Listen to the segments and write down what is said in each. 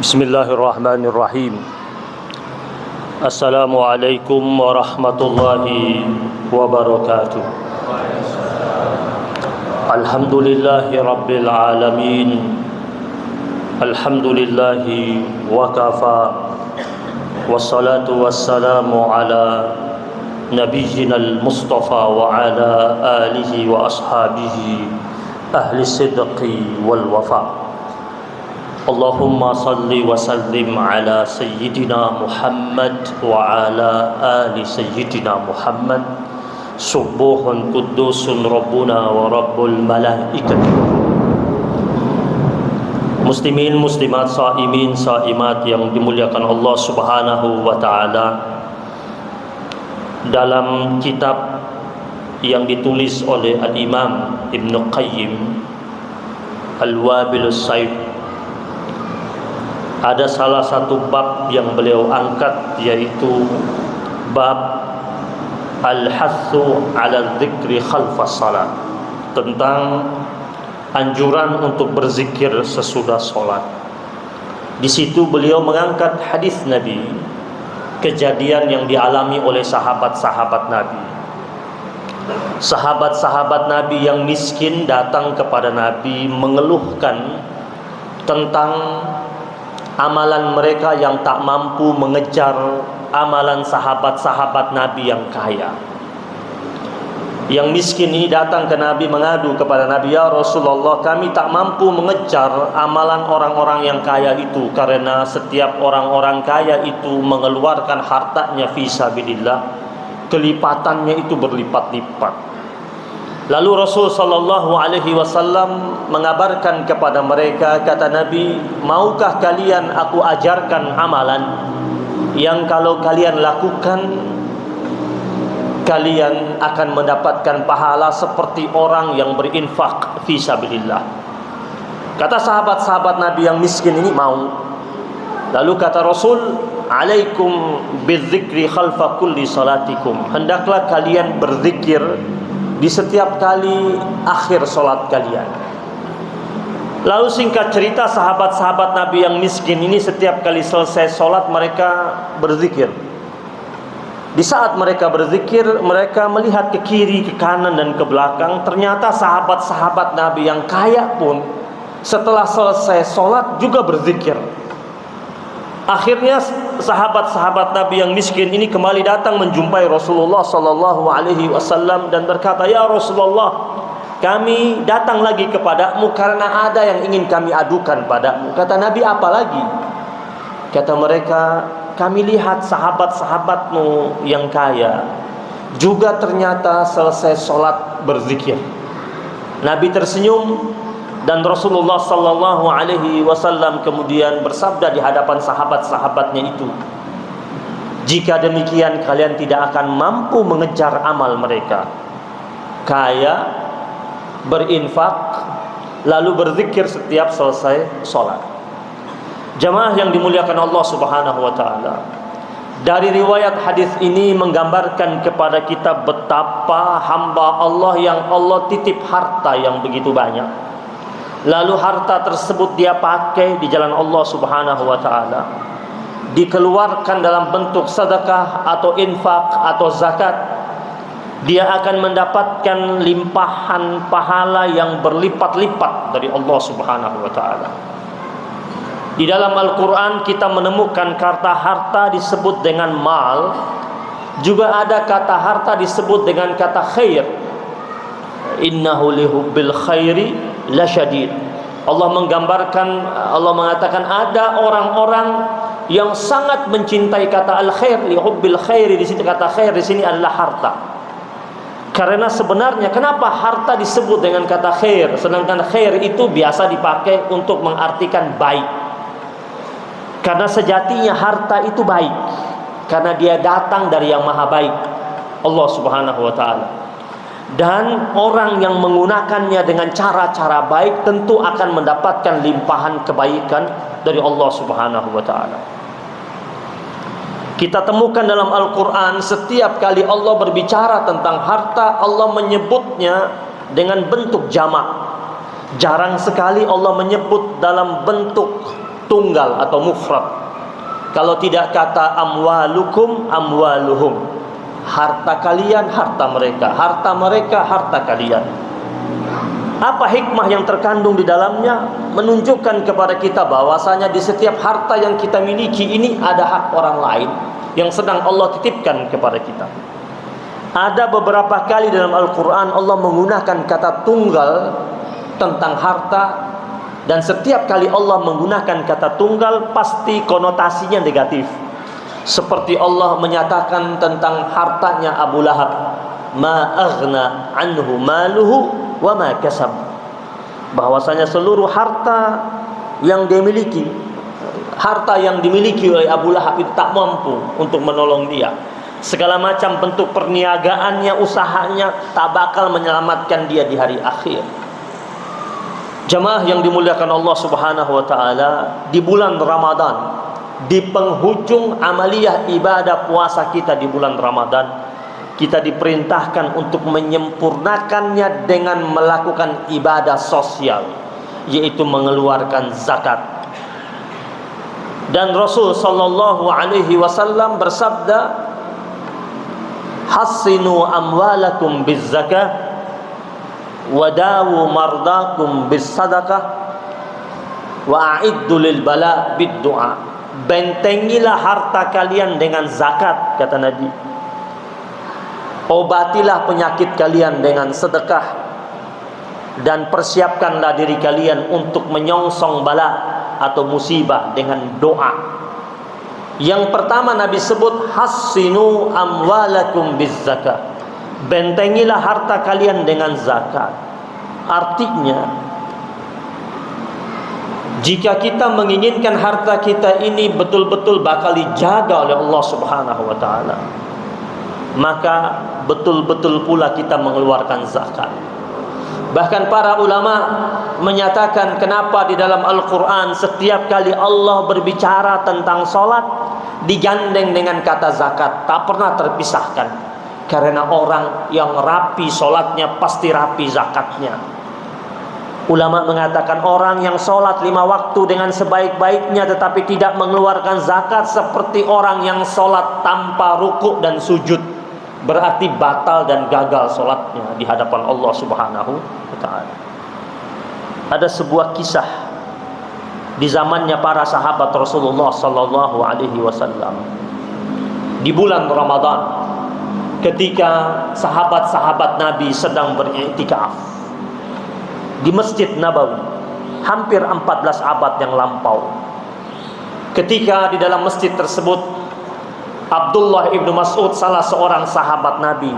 Bismillahirrahmanirrahim. Assalamualaikum warahmatullahi wabarakatuh. Alhamdulillahi rabbil alamin. Alhamdulillahi wa kafa. Wassalatu wassalamu ala nabiyyina al-mustafa wa ala alihi wa ashabihi ahli sidqi wal wafa. Allahumma salli wa sallim ala Sayyidina Muhammad wa ala ali Sayyidina Muhammad. Subuhun kudusun Rabbuna wa Rabbul malaikati. Muslimin, muslimat, saimin, saimat yang dimuliakan Allah subhanahu wa ta'ala. Dalam kitab yang ditulis oleh Al-Imam Ibn Qayyim, Al-Wabilus Sayyid, ada salah satu bab yang beliau angkat, yaitu bab al-hathu ala dzikri khalfas salat, tentang anjuran untuk berzikir sesudah solat. Di situ beliau mengangkat hadis Nabi, kejadian yang dialami oleh sahabat-sahabat Nabi. Sahabat-sahabat Nabi yang miskin datang kepada Nabi mengeluhkan tentang amalan mereka yang tak mampu mengejar amalan sahabat-sahabat Nabi yang kaya. Yang miskin ini datang ke Nabi mengadu kepada Nabi, "Ya Rasulullah, kami tak mampu mengejar amalan orang-orang yang kaya itu, karena setiap orang-orang kaya itu mengeluarkan hartanya fi sabilillah, kelipatannya itu berlipat-lipat." Lalu Rasul sallallahu alaihi wasallam mengabarkan kepada mereka, kata Nabi, "Maukah kalian aku ajarkan amalan yang kalau kalian lakukan, kalian akan mendapatkan pahala seperti orang yang berinfak fi sabilillah?" Kata sahabat-sahabat Nabi yang miskin ini, mau. Lalu kata Rasul, "Alaikum bidzikri khalfa kulli salatikum." Hendaklah kalian berzikir di setiap kali akhir solat kalian. Lalu singkat cerita, sahabat-sahabat Nabi yang miskin ini setiap kali selesai solat mereka berzikir. Di saat mereka berzikir, mereka melihat ke kiri, ke kanan, dan ke belakang. Ternyata sahabat-sahabat Nabi yang kaya pun setelah selesai solat juga berzikir. Akhirnya sahabat-sahabat Nabi yang miskin ini kembali datang menjumpai Rasulullah sallallahu alaihi wasallam dan berkata, "Ya Rasulullah, kami datang lagi kepadamu karena ada yang ingin kami adukan padamu." Kata Nabi, "Apa lagi?" Kata mereka, "Kami lihat sahabat-sahabatmu yang kaya juga ternyata selesai sholat berzikir." Nabi tersenyum, dan Rasulullah sallallahu alaihi wasallam kemudian bersabda di hadapan sahabat-sahabatnya itu, "Jika demikian kalian tidak akan mampu mengejar amal mereka, kaya, berinfak, lalu berzikir setiap selesai sholat." Jamaah yang dimuliakan Allah subhanahu wa ta'ala, dari riwayat hadis ini menggambarkan kepada kita betapa hamba Allah yang Allah titip harta yang begitu banyak, lalu harta tersebut dia pakai di jalan Allah subhanahu wa ta'ala, dikeluarkan dalam bentuk sedekah atau infak atau zakat, dia akan mendapatkan limpahan pahala yang berlipat-lipat dari Allah subhanahu wa ta'ala. Di dalam Al-Quran kita menemukan kata harta disebut dengan mal, juga ada kata harta disebut dengan kata khair. Innahu lihubbil khairi lasyadid. Allah mengatakan ada orang-orang yang sangat mencintai kata al-khair, lihubbil khairi. Di situ kata khair di sini adalah harta. Karena sebenarnya kenapa harta disebut dengan kata khair, sedangkan khair itu biasa dipakai untuk mengartikan baik? Karena sejatinya harta itu baik, karena dia datang dari yang maha baik, Allah Subhanahu wa ta'ala. Dan orang yang menggunakannya dengan cara-cara baik tentu akan mendapatkan limpahan kebaikan dari Allah Subhanahu wa ta'ala. Kita temukan dalam Al-Quran, setiap kali Allah berbicara tentang harta, Allah menyebutnya dengan bentuk jamak. Jarang sekali Allah menyebut dalam bentuk tunggal atau mufrad. Kalau tidak kata amwalukum amwaluhum, harta kalian harta mereka, harta mereka harta kalian. Apa hikmah yang terkandung di dalamnya? Menunjukkan kepada kita bahwasanya di setiap harta yang kita miliki ini ada hak orang lain yang sedang Allah titipkan kepada kita. Ada beberapa kali dalam Al-Quran Allah menggunakan kata tunggal tentang harta, dan setiap kali Allah menggunakan kata tunggal pasti konotasinya negatif. Seperti Allah menyatakan tentang hartanya Abu Lahab, ma aghna anhu maluhu wa ma kasab, bahwasanya seluruh harta yang dia miliki, harta yang dimiliki oleh Abu Lahab itu tak mampu untuk menolong dia. Segala macam bentuk perniagaannya, usahanya tak bakal menyelamatkan dia di hari akhir. Jemaah yang dimuliakan Allah Subhanahu wa ta'ala, di bulan Ramadan, di penghujung amaliyah ibadah puasa kita di bulan Ramadan, kita diperintahkan untuk menyempurnakannya dengan melakukan ibadah sosial, yaitu mengeluarkan zakat. Dan Rasul sallallahu alaihi wasallam bersabda, hassinu amwalakum bizzakah wadawu mardakum bisadaqah wa a'iddu lil bala biddu'a. Bentengilah harta kalian dengan zakat, kata Nabi. Obatilah penyakit kalian dengan sedekah, dan persiapkanlah diri kalian untuk menyongsong bala atau musibah dengan doa. Yang pertama Nabi sebut hassinu amwalakum bizzakah. Bentengilah harta kalian dengan zakat. Artinya, jika kita menginginkan harta kita ini betul-betul bakal dijaga oleh Allah Subhanahu wa ta'ala, maka betul-betul pula kita mengeluarkan zakat. Bahkan para ulama menyatakan kenapa di dalam Al-Quran setiap kali Allah berbicara tentang solat digandeng dengan kata zakat, tak pernah terpisahkan. Karena orang yang rapi solatnya pasti rapi zakatnya. Ulama mengatakan orang yang solat 5 waktu dengan sebaik-baiknya tetapi tidak mengeluarkan zakat seperti orang yang solat tanpa rukuk dan sujud, berarti batal dan gagal solatnya di hadapan Allah Subhanahu wa ta'ala. Ada sebuah kisah di zamannya para sahabat Rasulullah sallallahu alaihi wasallam di bulan Ramadan, ketika sahabat-sahabat Nabi sedang beriktikaf di Masjid Nabawi, hampir 14 abad yang lampau. Ketika di dalam masjid tersebut, Abdullah ibnu Mas'ud, salah seorang sahabat Nabi,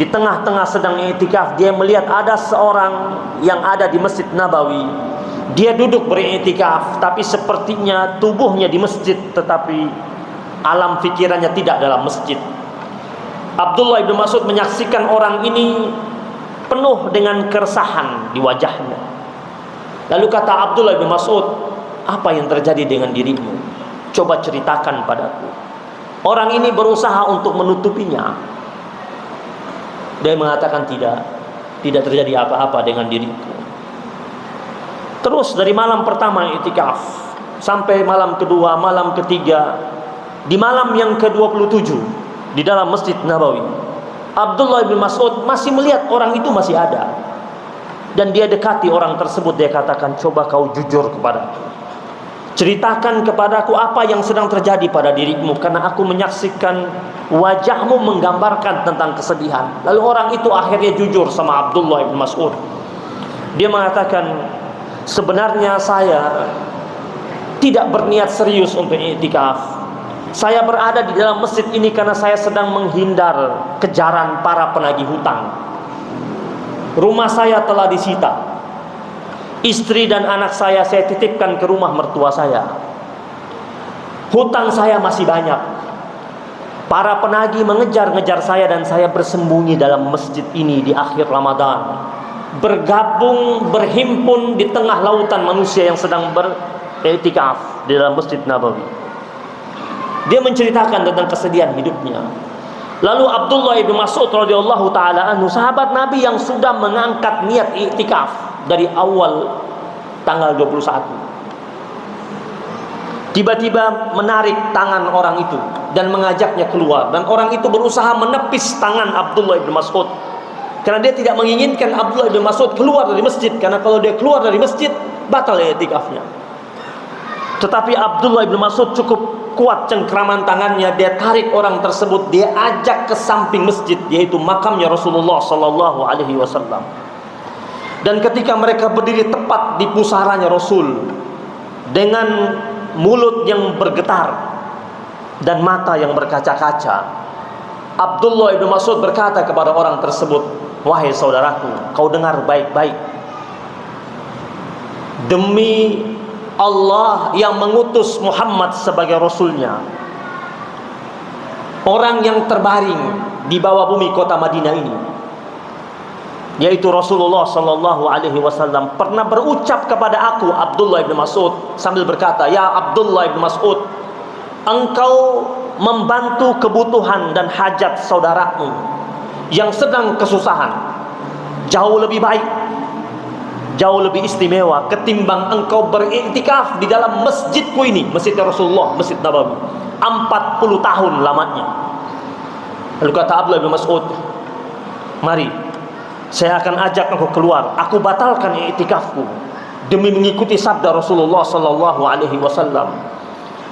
di tengah-tengah sedang iktikaf, dia melihat ada seorang yang ada di Masjid Nabawi. Dia duduk beriktikaf, tapi sepertinya tubuhnya di masjid, tetapi alam fikirannya tidak dalam masjid. Abdullah ibnu Mas'ud menyaksikan orang ini penuh dengan keresahan di wajahnya. Lalu kata Abdullah ibnu Mas'ud, apa yang terjadi dengan dirimu? Coba ceritakan padaku. Orang ini berusaha untuk menutupinya. Dia mengatakan tidak terjadi apa-apa dengan diriku. Terus dari malam pertama iktikaf sampai malam kedua, malam ketiga, di malam yang ke-27 di dalam Masjid Nabawi, Abdullah bin Mas'ud masih melihat orang itu masih ada. Dan dia dekati orang tersebut, dia katakan, coba kau jujur kepadaku, ceritakan kepadaku apa yang sedang terjadi pada dirimu, karena aku menyaksikan wajahmu menggambarkan tentang kesedihan. Lalu orang itu akhirnya jujur sama Abdullah bin Mas'ud. Dia mengatakan, sebenarnya saya tidak berniat serius untuk iktikaf. Saya berada di dalam masjid ini karena saya sedang menghindar kejaran para penagih hutang. Rumah saya telah disita. Istri dan anak saya titipkan ke rumah mertua saya. Hutang saya masih banyak. Para penagih mengejar-ngejar saya dan saya bersembunyi dalam masjid ini di akhir Ramadan. Bergabung, berhimpun di tengah lautan manusia yang sedang beriktikaf di dalam Masjid Nabawi. Dia menceritakan tentang kesedihan hidupnya. Lalu Abdullah ibn Mas'ud radhiyallahu taala anhu, sahabat Nabi yang sudah mengangkat niat iktikaf dari awal tanggal 21. Tiba-tiba menarik tangan orang itu dan mengajaknya keluar, dan orang itu berusaha menepis tangan Abdullah ibn Mas'ud karena dia tidak menginginkan Abdullah ibn Mas'ud keluar dari masjid, karena kalau dia keluar dari masjid batal iktikafnya. Tetapi Abdullah ibn Mas'ud cukup kuat cengkraman tangannya, dia tarik orang tersebut, dia ajak ke samping masjid, yaitu makamnya Rasulullah sallallahu alaihi wasallam. Dan ketika mereka berdiri tepat di pusaranya Rasul, dengan mulut yang bergetar dan mata yang berkaca-kaca, Abdullah ibn Mas'ud berkata kepada orang tersebut, "Wahai saudaraku, kau dengar baik-baik. Demi Allah yang mengutus Muhammad sebagai Rasulnya, orang yang terbaring di bawah bumi kota Madinah ini, yaitu Rasulullah sallallahu alaihi wasallam, pernah berucap kepada aku," Abdullah bin Mas'ud sambil berkata, "Ya Abdullah bin Mas'ud, engkau membantu kebutuhan dan hajat saudaramu yang sedang kesusahan jauh lebih baik, jauh lebih istimewa ketimbang engkau beriktikaf di dalam masjidku ini, Masjid Rasulullah, Masjid Nabawi, 40 tahun lamanya." Lalu kata Abdullah bin Mas'ud, "Mari, saya akan ajak engkau keluar. Aku batalkan iktikafku demi mengikuti sabda Rasulullah sallallahu alaihi wasallam.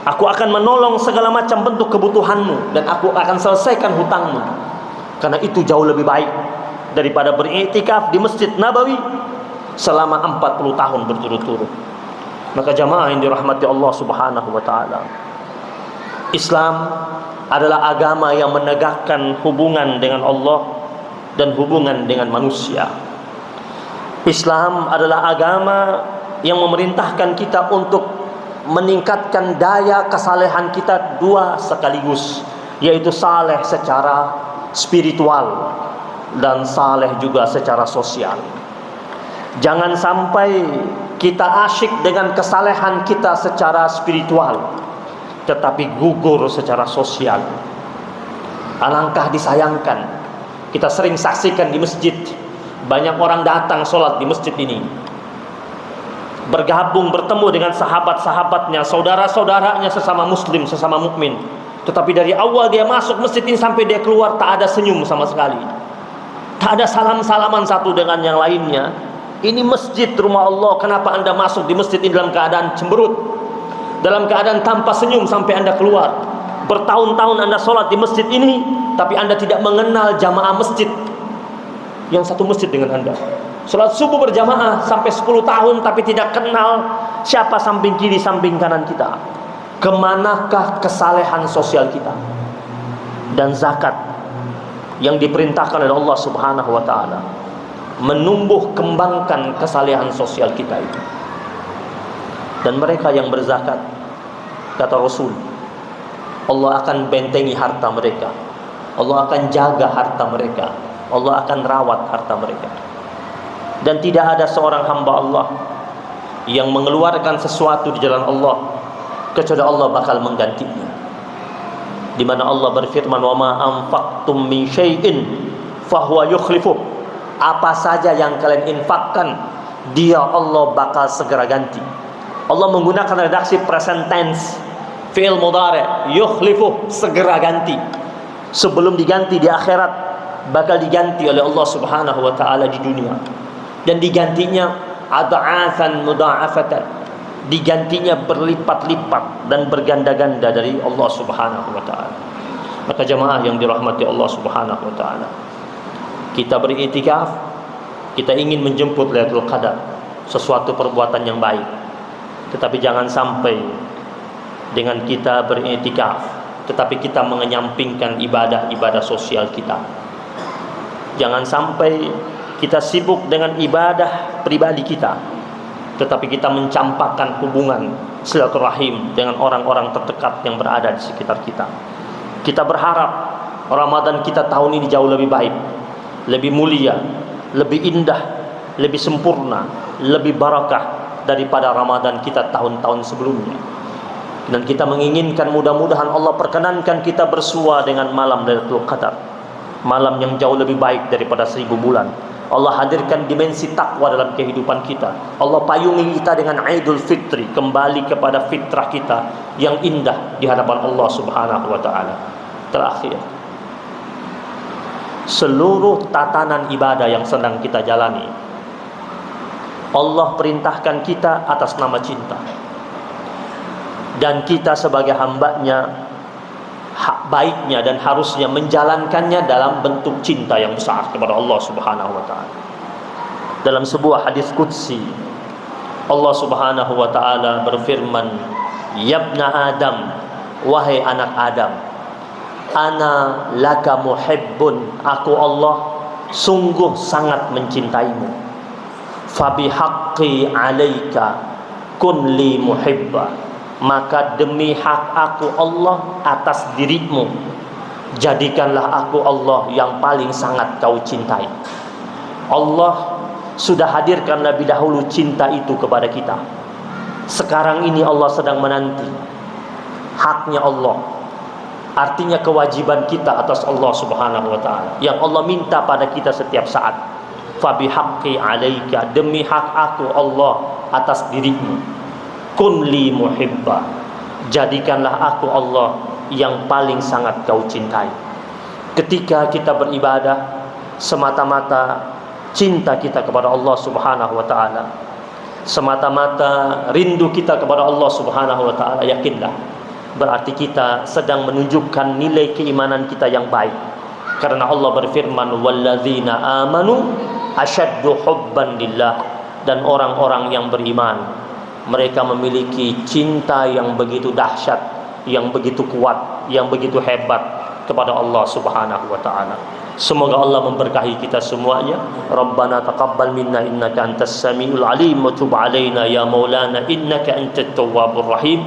Aku akan menolong segala macam bentuk kebutuhanmu dan aku akan selesaikan hutangmu, karena itu jauh lebih baik daripada beriktikaf di Masjid Nabawi selama 40 tahun berturut-turut." Maka jamaah yang dirahmati Allah Subhanahu wa taala, Islam adalah agama yang menegakkan hubungan dengan Allah dan hubungan dengan manusia. Islam adalah agama yang memerintahkan kita untuk meningkatkan daya kesalehan kita dua sekaligus, yaitu saleh secara spiritual dan saleh juga secara sosial. Jangan sampai kita asyik dengan kesalehan kita secara spiritual tetapi gugur secara sosial. Alangkah disayangkan, kita sering saksikan di masjid, banyak orang datang sholat di masjid ini, bergabung, bertemu dengan sahabat-sahabatnya, saudara-saudaranya sesama muslim, sesama mukmin. Tetapi dari awal dia masuk masjid ini sampai dia keluar, tak ada senyum sama sekali, tak ada salam-salaman satu dengan yang lainnya. Ini masjid rumah Allah, kenapa anda masuk di masjid ini dalam keadaan cemberut, dalam keadaan tanpa senyum sampai anda keluar? Bertahun-tahun anda sholat di masjid ini, tapi anda tidak mengenal jamaah masjid yang satu masjid dengan anda. Sholat subuh berjamaah sampai 10 tahun, tapi tidak kenal siapa samping kiri, samping kanan kita. Kemanakah kesalehan sosial kita? Dan zakat yang diperintahkan oleh Allah Subhanahu wa ta'ala menumbuh kembangkan kesalehan sosial kita itu. Dan mereka yang berzakat, kata Rasul, Allah akan bentengi harta mereka, Allah akan jaga harta mereka, Allah akan rawat harta mereka. Dan tidak ada seorang hamba Allah yang mengeluarkan sesuatu di jalan Allah kecuali Allah bakal menggantinya. Di mana Allah berfirman, "Wa ma anfaqtum min syai'in fahuwa yukhlifuh." Apa saja yang kalian infakkan, dia Allah bakal segera ganti. Allah menggunakan redaksi present tense, fi'il mudhari', yukhlifuh, segera ganti. Sebelum diganti di akhirat, bakal diganti oleh Allah Subhanahu wa ta'ala di dunia. Dan digantinya ad'afan mudha'afatan, digantinya berlipat-lipat dan berganda-ganda dari Allah Subhanahu wa ta'ala. Maka jemaah yang dirahmati Allah Subhanahu wa ta'ala, kita beriktikaf, kita ingin menjemput Lailatul Qadar, sesuatu perbuatan yang baik. Tetapi jangan sampai dengan kita beriktikaf tetapi kita mengenyampingkan ibadah-ibadah sosial kita. Jangan sampai kita sibuk dengan ibadah pribadi kita, tetapi kita mencampakkan hubungan silaturahim dengan orang-orang terdekat yang berada di sekitar kita. Kita berharap Ramadan kita tahun ini jauh lebih baik, lebih mulia, lebih indah, lebih sempurna, lebih barakah daripada Ramadan kita tahun-tahun sebelumnya. Dan kita menginginkan mudah-mudahan Allah perkenankan kita bersua dengan malam Lailatul Qadar, malam yang jauh lebih baik daripada 1000 bulan. Allah hadirkan dimensi takwa dalam kehidupan kita. Allah payungi kita dengan Idul Fitri, kembali kepada fitrah kita yang indah di hadapan Allah Subhanahu wa taala. Terakhir, seluruh tatanan ibadah yang sedang kita jalani, Allah perintahkan kita atas nama cinta. Dan kita sebagai hambanya, hak baiknya dan harusnya menjalankannya dalam bentuk cinta yang besar kepada Allah Subhanahu wa taala. Dalam sebuah hadis qudsi, Allah Subhanahu wa taala berfirman, "Yabna Adam, wahai anak Adam, ana laka muhibbun, aku Allah sungguh sangat mencintaimu. Fabi haqqi 'alaika kun li muhibba." Maka demi hak aku Allah atas dirimu, jadikanlah aku Allah yang paling sangat kau cintai. Allah sudah hadirkan lebih dahulu cinta itu kepada kita. Sekarang ini Allah sedang menanti haknya Allah, artinya kewajiban kita atas Allah Subhanahu wa taala yang Allah minta pada kita setiap saat. Fabi haqqi 'alaika, demi hak aku Allah atas dirimu. Kun li muhibba, jadikanlah aku Allah yang paling sangat kau cintai. Ketika kita beribadah semata-mata cinta kita kepada Allah Subhanahu wa taala, semata-mata rindu kita kepada Allah Subhanahu wa taala, yakinlah berarti kita sedang menunjukkan nilai keimanan kita yang baik. Karena Allah berfirman, walladzina amanu asyaddu hubban lillah, dan orang-orang yang beriman mereka memiliki cinta yang begitu dahsyat, yang begitu kuat, yang begitu hebat kepada Allah Subhanahu wa taala. Semoga Allah memberkahi kita semuanya. Rabbana taqabbal minna innaka antas samiul alim wa tub alaina ya maulana innaka antat tawwabur rahim.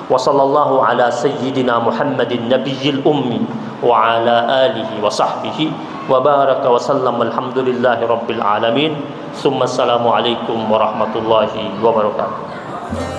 Wa sallallahu ala sayyidina Muhammadin nabiyil ummi wa ala alihi wa sahbihi wa baraka wa sallam. Alhamdulillahi rabbil alamin. Summa assalamu alaikum warahmatullahi wabarakatuh.